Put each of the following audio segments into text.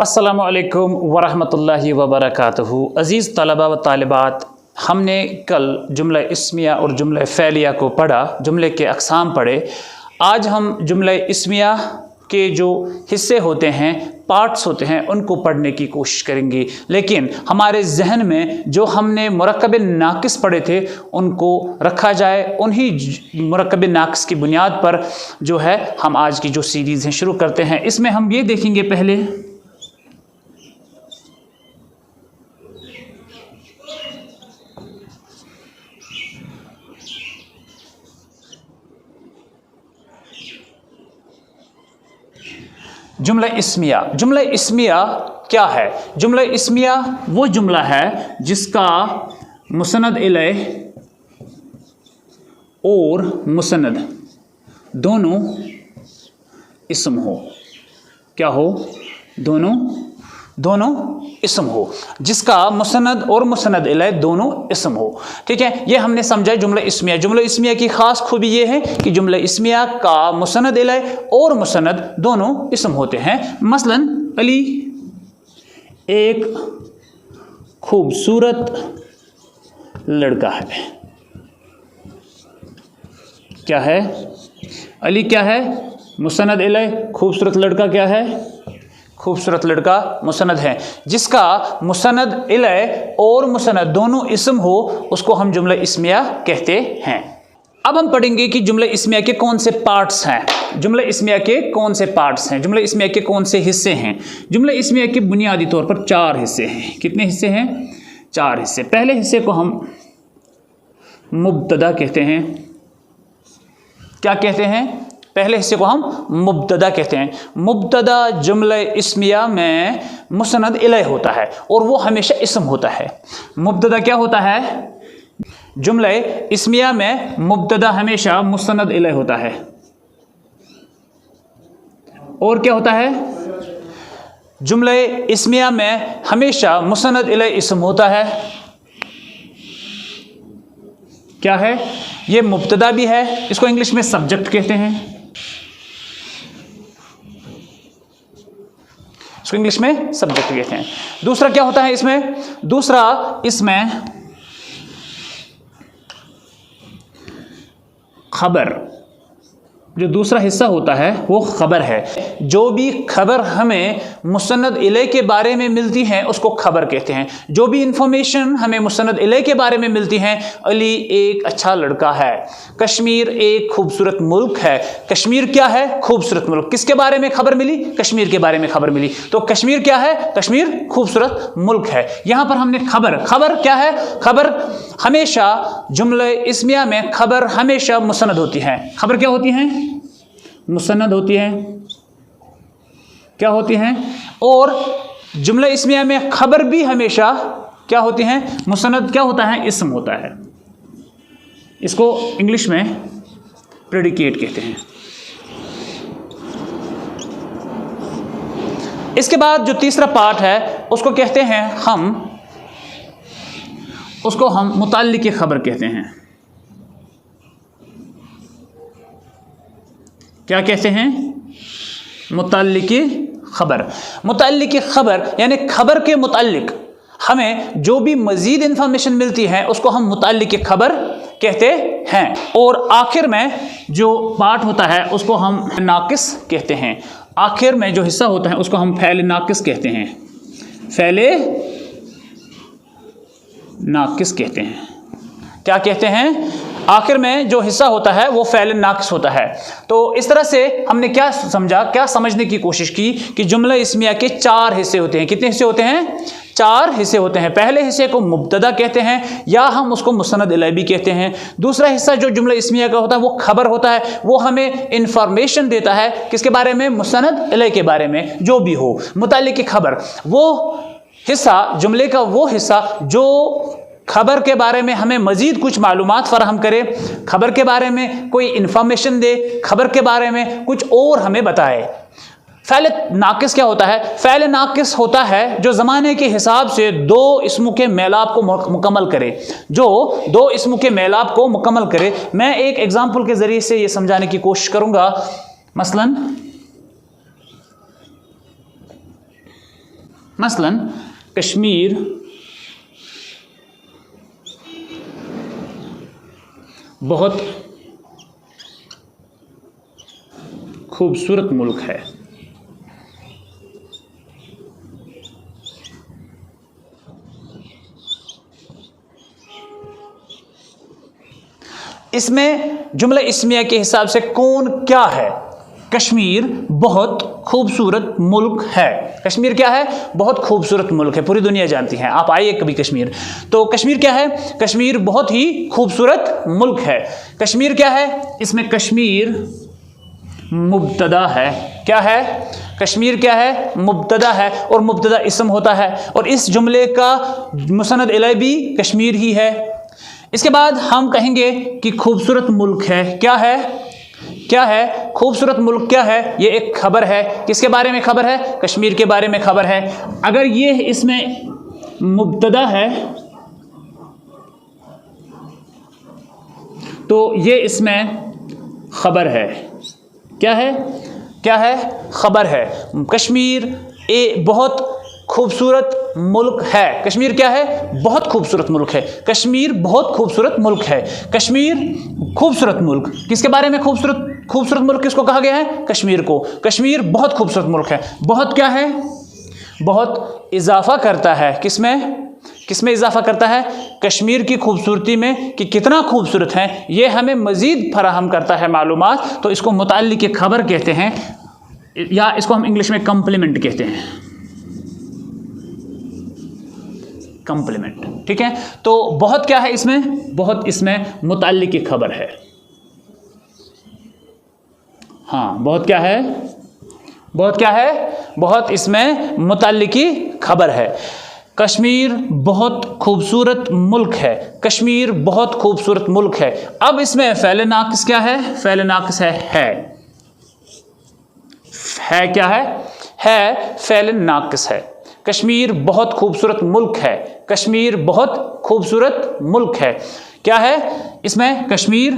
अस्सलामु अलैकुम वरहमतुल्लाहि वबरकातुहू। अज़ीज़ तलबा व तालिबात, हमने कल जुमला इस्मिया और जुमला फ़ेलिया को पढ़ा, जुमले के अक़साम पढ़े। आज हम जुमला इस्मिया के जो हिस्से होते हैं, पार्ट्स होते हैं, उनको पढ़ने की कोशिश करेंगे। लेकिन हमारे जहन में जो हमने मुरक्कब नाक़िस पढ़े थे उनको रखा जाए। उन्हीं मुरक्कब नाक़िस की बुनियाद पर जो है हम आज की जो सीरीज़ हैं शुरू करते हैं। इसमें हम ये देखेंगे पहले जुमला इस्मिया। जुमला इस्मिया क्या है? जुमला इस्मिया वो जुमला है जिसका मुसनद इलैह और मुसनद दोनों इस्म हो। क्या हो? दोनों इस्म हो, जिसका मुसनद और मुसनद इलैह दोनों इस्म हो। ठीक है, ये हमने समझा जुमला इस्मिया। जुमला इस्मिया की ख़ास खूबी ये है कि जुमला इस्मिया का मुसनद इलैह और मुसनद दोनों इस्म होते हैं। मसलन अली एक खूबसूरत लड़का है। क्या है? अली क्या है? मुसनद इलैह। खूबसूरत लड़का क्या है? खूबसूरत लड़का मुसनद है। जिसका मुसनद इलैह और मुसनद दोनों इस्म हो उसको हम जुमला इस्मिया कहते हैं। अब हम पढ़ेंगे कि जुमला इस्मिया के कौन से पार्ट्स हैं, जुमला इस्मिया के कौन से पार्ट्स हैं, जुमला इस्मिया के कौन से हिस्से हैं। जुमला इस्मिया के बुनियादी तौर पर 4 हिस्से हैं। कितने हिस्से हैं? 4 हिस्से। पहले हिस्से को हम मुब्तदा कहते हैं। क्या कहते हैं? पहले हिस्से को हम मुब्तदा कहते हैं। मुब्तदा जुमला इस्मिया में मुसनद इलैह होता है और वो हमेशा इस्म होता है। मुब्तदा क्या होता है? जुमला इस्मिया में मुब्तदा हमेशा मुसनद इलैह होता है। और क्या होता है? जुमला इस्मिया में हमेशा मुसनद इलैह इस्म होता है। क्या है? ये मुब्तदा भी है, इसको इंग्लिश में सब्जेक्ट कहते हैं। इसको इंग्लिश में सब्जेक्ट कहते हैं। दूसरा क्या होता है इसमें? दूसरा इसमें खबर, जो दूसरा हिस्सा होता है वो खबर है। जो भी खबर हमें मुसनद इलैह के बारे में मिलती है उसको खबर कहते हैं। जो भी इंफॉर्मेशन हमें मुसनद इलैह के बारे में मिलती है, अली एक अच्छा लड़का है, कश्मीर एक खूबसूरत मुल्क है। कश्मीर क्या है? खूबसूरत मुल्क। किसके बारे में खबर मिली? कश्मीर के बारे में खबर मिली। तो कश्मीर क्या है? कश्मीर खूबसूरत मुल्क है। यहां पर हमने खबर क्या है? खबर हमेशा जुमला इस्मिया में खबर हमेशा मुसनद होती है। खबर क्या होती है? मुसन्नद होती है। क्या होती हैं? और जुमला इस्मिया में खबर भी हमेशा क्या होती हैं? मुसन्नद। क्या होता है? इस्म होता है। इसको इंग्लिश में प्रेडिकेट कहते हैं। इसके बाद जो तीसरा पार्ट है उसको कहते हैं उसको हम मुताल्लिक़ खबर कहते हैं। क्या कहते हैं? मुताल्लिक़ खबर। मुताल्लिक़ खबर यानी खबर के मुताल्लिक़ हमें जो भी मज़ीद इंफॉर्मेशन मिलती है उसको हम मुताल्लिक़ खबर कहते हैं। और आखिर में जो पार्ट होता है उसको हम नाक़िस कहते हैं। आखिर में जो हिस्सा होता है उसको हम फ़ैल नाक़िस कहते हैं। फ़ैल नाक़िस कहते हैं। क्या कहते हैं? आखिर में जो हिस्सा होता है वो फ़ैल नाक़िस होता है। तो इस तरह से हमने क्या समझा, क्या समझने की कोशिश की कि जुमला इस्मिया के 4 हिस्से होते हैं। कितने हिस्से होते हैं? 4 हिस्से होते हैं। पहले हिस्से को मुब्तदा कहते हैं या हम उसको मुसनद इलैह भी कहते हैं। दूसरा हिस्सा जो जुमला इस्मिया का होता है वो खबर होता है। वो हमें इंफॉर्मेशन देता है। किसके बारे में? मुसनद इलैह के बारे में, जो भी हो। मुताल्लिक़ खबर वो हिस्सा, जुमले का वो हिस्सा जो खबर के बारे में हमें मज़ीद कुछ मालूमात फ़राहम करे, खबर के बारे में कोई इंफॉर्मेशन दे, खबर के बारे में कुछ और हमें बताए। फ़ैल नाक़िस क्या होता है? फ़ैल नाक़िस होता है जो ज़माने के हिसाब से 2 इस्मों के मेलाप को मुकम्मल करे, जो 2 इस्मों के मेलाप को मुकम्मल करे। मैं एक एग्ज़ाम्पल के ज़रिए से ये समझाने की कोशिश करूँगा। मसलन मसलन कश्मीर बहुत खूबसूरत मुल्क है। इसमें जुमला इस्मिया के हिसाब से कौन क्या है? कश्मीर बहुत खूबसूरत मुल्क है। कश्मीर क्या है? बहुत खूबसूरत मुल्क है, पूरी दुनिया जानती है। आप आइए कभी कश्मीर, तो कश्मीर क्या है? कश्मीर बहुत ही खूबसूरत मुल्क है। कश्मीर क्या है? इसमें कश्मीर मुब्तदा है। क्या है? कश्मीर क्या है? मुब्तदा है, और मुब्तदा इसम होता है, और इस जुमले का मुसनद इलैह भी कश्मीर ही है। इसके बाद हम कहेंगे कि खूबसूरत मुल्क है। क्या है? क्या है? खूबसूरत मुल्क क्या है? ये एक खबर है। किसके बारे में खबर है? कश्मीर के बारे में खबर है। अगर ये इसमें मुब्तदा है तो ये इसमें खबर है। क्या है? क्या है? खबर है। कश्मीर बहुत खूबसूरत मुल्क है। कश्मीर क्या है? बहुत खूबसूरत मुल्क है। कश्मीर बहुत खूबसूरत मुल्क है। कश्मीर खूबसूरत मुल्क, किसके बारे में खूबसूरत? खूबसूरत मुल्क किसको कहा गया है? कश्मीर को। कश्मीर बहुत खूबसूरत मुल्क है। बहुत क्या है? बहुत इजाफा करता है। किसमें? किसमें इजाफा करता है? कश्मीर की खूबसूरती में, कि कितना खूबसूरत है, ये हमें मज़ीद फराहम करता है मालूमात। तो इसको मुताल्लिक़ खबर कहते हैं, या इसको हम इंग्लिश में कम्प्लीमेंट कहते हैं। कम्प्लीमेंट, ठीक है। तो बहुत क्या है इसमें? बहुत इसमें मुताल्लिक़ खबर है। हाँ, बहुत क्या है? बहुत क्या है? बहुत इसमें मुताल्लिक़ी खबर है। कश्मीर बहुत खूबसूरत मुल्क है। कश्मीर बहुत खूबसूरत मुल्क है। अब इसमें फ़ेल नाक़िस क्या है? फ़ेल नाक़िस है। क्या है? है फ़ेल नाक़िस है। कश्मीर बहुत खूबसूरत मुल्क है। कश्मीर बहुत खूबसूरत मुल्क है। क्या है इसमें? कश्मीर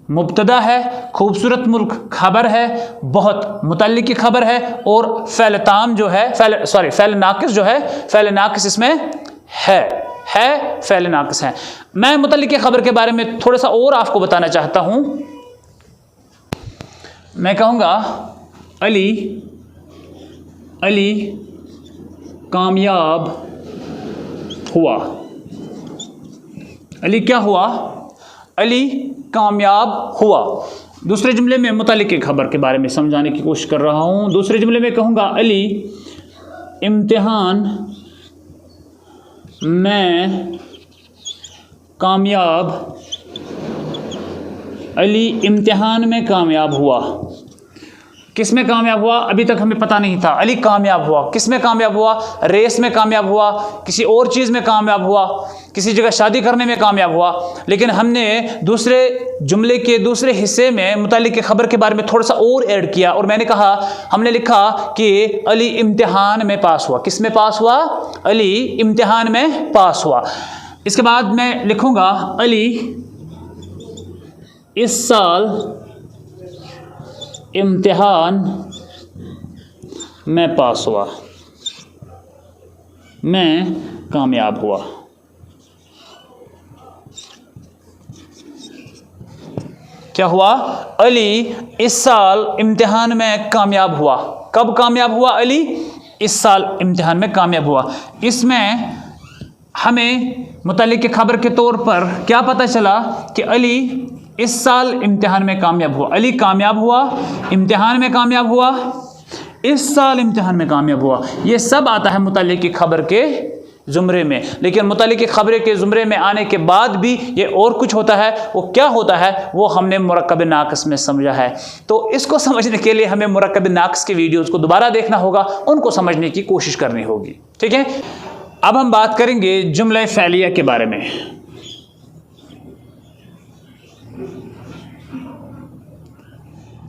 मुब्तदा है, खूबसूरत मुल्क खबर है, बहुत मुतल्लिक़ खबर है, और फ़ेल ताम जो है, फ़ेल नाक़िस जो है, फ़ेल नाक़िस इसमें है फ़ेल नाक़िस है। मैं मुतल्लिक़ खबर के बारे में थोड़ा सा और आपको बताना चाहता हूँ। मैं कहूँगा अली कामयाब हुआ। अली क्या हुआ? अली कामयाब हुआ। दूसरे जुमले में मुताल्लिक़ खबर के बारे में समझाने की कोशिश कर रहा हूँ। दूसरे जुमले में कहूँगा अली इम्तिहान में कामयाब, अली इम्तिहान में कामयाब हुआ। किस में कामयाब हुआ? अभी तक हमें पता नहीं था। अली कामयाब हुआ। किस में कामयाब हुआ? रेस में कामयाब हुआ, किसी और चीज़ में कामयाब हुआ, किसी जगह शादी करने में कामयाब हुआ। लेकिन हमने दूसरे जुमले के दूसरे हिस्से में मुताल्लिक़ खबर के बारे में थोड़ा सा और ऐड किया, और मैंने कहा, हमने लिखा कि अली इम्तिहान में पास हुआ। किस में पास हुआ? अली इम्तिहान में पास हुआ। इसके बाद मैं लिखूँगा अली इस साल इम्तिहान में पास हुआ, मैं कामयाब हुआ। क्या हुआ? अली इस साल इम्तिहान में कामयाब हुआ। कब कामयाब हुआ अली? इस साल इम्तिहान में कामयाब हुआ। इसमें हमें मुतल्लिक़ खबर के तौर पर क्या पता चला कि अली इस साल इम्तिहान में कामयाब हुआ। अली कामयाब हुआ, इम्तिहान में कामयाब हुआ, इस साल इम्तिहान में कामयाब हुआ। ये सब आता है मुतल्लिक़ खबर के ज़ुमरे में। लेकिन मुतल्लिक़ खबर के ज़ुमरे में आने के बाद भी ये और कुछ होता है। वो क्या होता है वो हमने मुरक्कब नाक़िस में समझा है। तो इसको समझने के लिए हमें मुरक्कब नाक़िस के वीडियोज़ को दोबारा देखना होगा, उनको समझने की कोशिश करनी होगी। ठीक है, अब हम बात करेंगे जुमला फ़ेलिया के बारे में।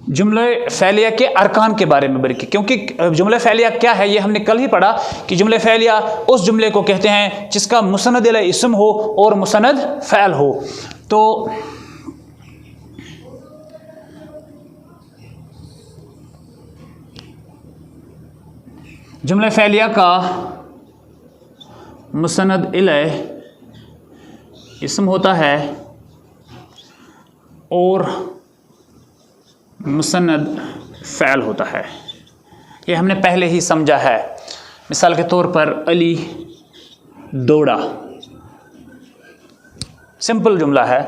जुमला फ़ेलिया के अरकान के बारे में बल्कि, क्योंकि जुमला फ़ेलिया क्या है ये हमने कल ही पढ़ा कि जुमला फ़ेलिया उस जुमले को कहते हैं जिसका मुसनद इलैह इस्म हो और मुसनद फ़ैल हो। तो जुमला फ़ेलिया का मुसन्नद इलैह इस्म होता है और मुसन्नद फ़ैल होता है। ये हमने पहले ही समझा है। मिसाल के तौर पर अली दौड़ा, सिंपल जुमला है।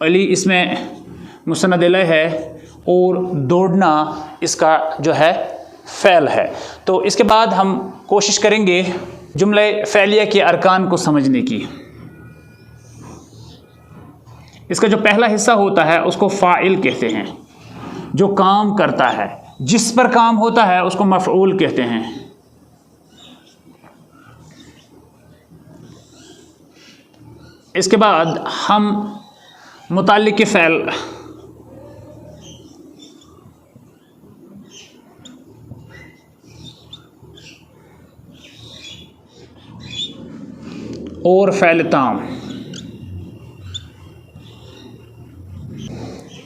अली इसमें मुसन्नद इलैह है और दौड़ना इसका जो है फ़ैल है। तो इसके बाद हम कोशिश करेंगे जुमले फ़ैलिया के अरकान को समझने की। इसका जो पहला हिस्सा होता है उसको फ़ाइल कहते हैं, जो काम करता है, जिस पर काम होता है उसको मफ़ऊल कहते हैं। इसके बाद हम मुताल्लिक़ फ़ैल और फ़ैल ताम।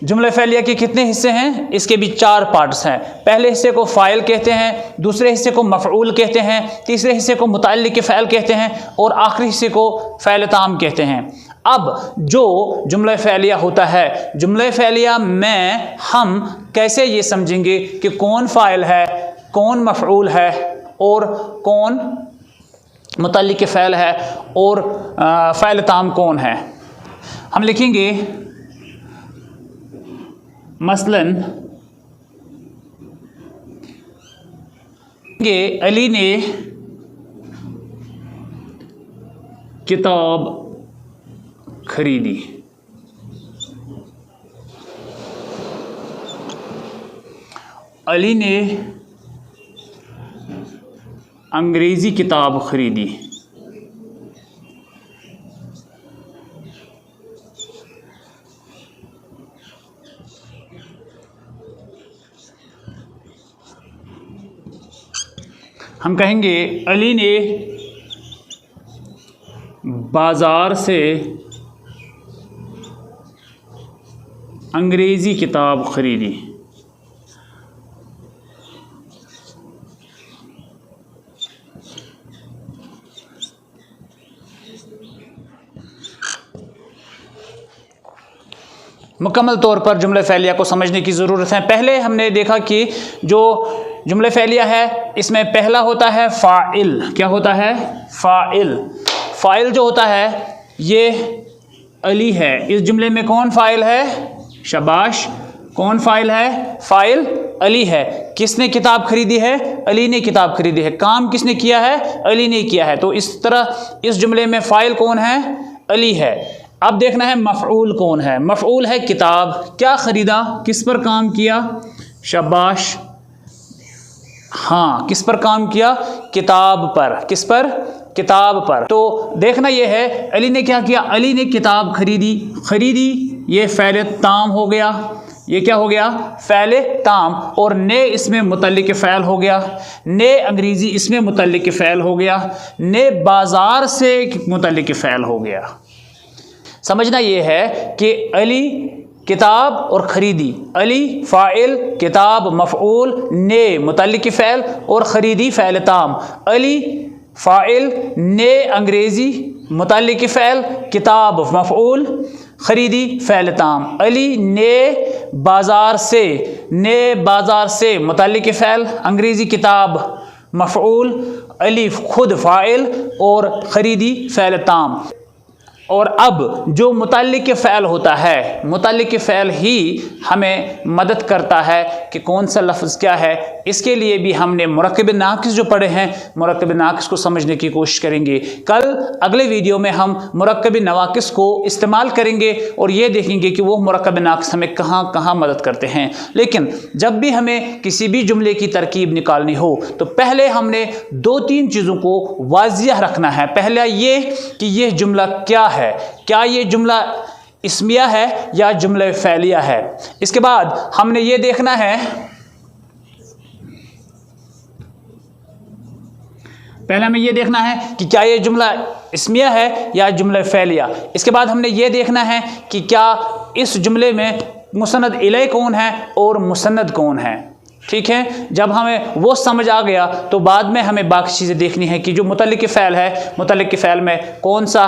जुमले फ़ैलिया के कितने हिस्से हैं? इसके भी 4 पार्ट्स हैं। पहले हिस्से को फ़ाइल कहते हैं, दूसरे हिस्से को मफ़ऊल कहते हैं, तीसरे हिस्से को मुताल्लिक़ फ़ैल कहते हैं और आखिरी हिस्से को फ़ैल ताम कहते हैं। अब जो जुमला फ़ैलिया होता है, जुमला फ़ैलिया में हम कैसे ये समझेंगे कि कौन फ़ाइल है, कौन मफ़ऊल है और कौन मुताल्लिक़ फ़ैल है और फ़ैल ताम कौन है? हम लिखेंगे मसलन अली ने किताब खरीदी। अली ने अंग्रेज़ी किताब खरीदी। हम कहेंगे अली ने बाज़ार से अंग्रेज़ी किताब खरीदी। मुकम्मल तौर पर जुमले फ़ैलिया को समझने की ज़रूरत है। पहले हमने देखा कि जो जुमले फ़ैलिया है इसमें पहला होता है फ़ाइल। क्या होता है? फ़ाइल। फ़ाइल जो होता है ये अली है। इस जुमले में कौन फ़ाइल है? शाबाश। कौन फ़ाइल है? फ़ाइल अली है। किसने किताब खरीदी है? अली ने किताब खरीदी है। काम किसने किया है? अली ने किया है। तो इस तरह इस जुमले में फ़ाइल कौन है? अली है। अब देखना है मफ़ऊल कौन है। मफ़ऊल है किताब। क्या ख़रीदा? किस पर काम किया? शाबाश। हाँ, किस पर काम किया? किताब पर। किस पर? किताब पर। तो देखना यह है अली ने क्या किया? अली ने किताब खरीदी। खरीदी ये फ़ैल ताम हो गया। ये क्या हो गया? फ़ैल ताम। और ने इसमें मुतल्लिक़ फ़ैल हो गया। ने अंग्रेज़ी इसमें मुतल्लिक़ फ़ैल हो गया। ने बाज़ार से मुतल्लिक़ फ़ैल हो गया। समझना ये है कि अली किताब और ख़रीदी। अली फ़ाइल, किताब मफ़ऊल, ने मुतल्लिक़ फ़ैल और ख़रीदी फ़ैल ताम। अली फ़ाइल, ने अंग्रेज़ी मुतल्लिक़ फ़ैल, किताब मफ़ऊल, ख़रीदी फ़ैल ताम। अली ने बाज़ार से मुतल्लिक़ फ़ैल, अंग्रेज़ी किताब मफ़ऊल, अली खुद फ़ाइल और ख़रीदी फ़ैल ताम। और अब जो मुतल्लिक़ फ़ैल होता है, मुतल्लिक़ फ़ैल ही हमें मदद करता है कि कौन सा लफ्ज़ क्या है। इसके लिए भी हमने मुरक्कब नाक़िस जो पढ़े हैं, मुरक्कब नाक़िस को समझने की कोशिश करेंगे। कल अगले वीडियो में हम मुरक्कब नवाक़िस को इस्तेमाल करेंगे और ये देखेंगे कि वो मुरक्कब नाक़िस हमें कहाँ कहाँ मदद करते हैं। लेकिन जब भी हमें किसी भी जुमले की तरकीब निकालनी हो तो पहले हमने 2-3 चीज़ों को वाज़िह रखना है। पहला ये कि यह जुमला क्या है, क्या ये जुमला इस्मिया है या जुमला फ़ैलिया है। इसके बाद हमने ये देखना है, पहले हमें ये देखना है कि क्या ये जुमला इस्मिया है या जुमला फ़ैलिया। इसके बाद हमने ये देखना है कि क्या इस जुमले में मुसन्नद इलैह कौन है और मुसन्नद कौन है। ठीक है। जब हमें वो समझ आ गया तो बाद में हमें बाकी चीज़ें देखनी है कि जो मुतल्लिक़ फ़ैल है, मुतल्लिक़ फ़ैल में कौन सा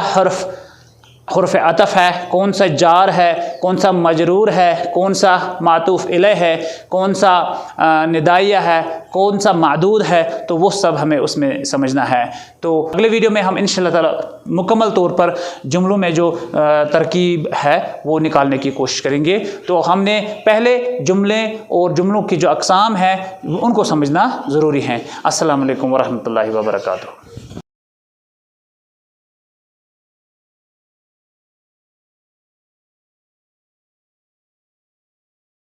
हुर्फ़ अतफ़ है, कौन सा जार है, कौन सा मजरूर है, कौन सा मातूफ़ इलैह है, कौन सा निदाइया है, कौन सा मादूद है, तो वो सब हमें उसमें समझना है। तो अगले वीडियो में हम इंशाअल्लाह ताला मुकम्मल तौर पर जुमलों में जो तरकीब है वो निकालने की कोशिश करेंगे। तो हमने पहले जुमले और जुमलों की जो अक़साम है उनको समझना ज़रूरी है। अस्सलामु अलैकुम वरहमतुल्लाहि वबरकातुहू।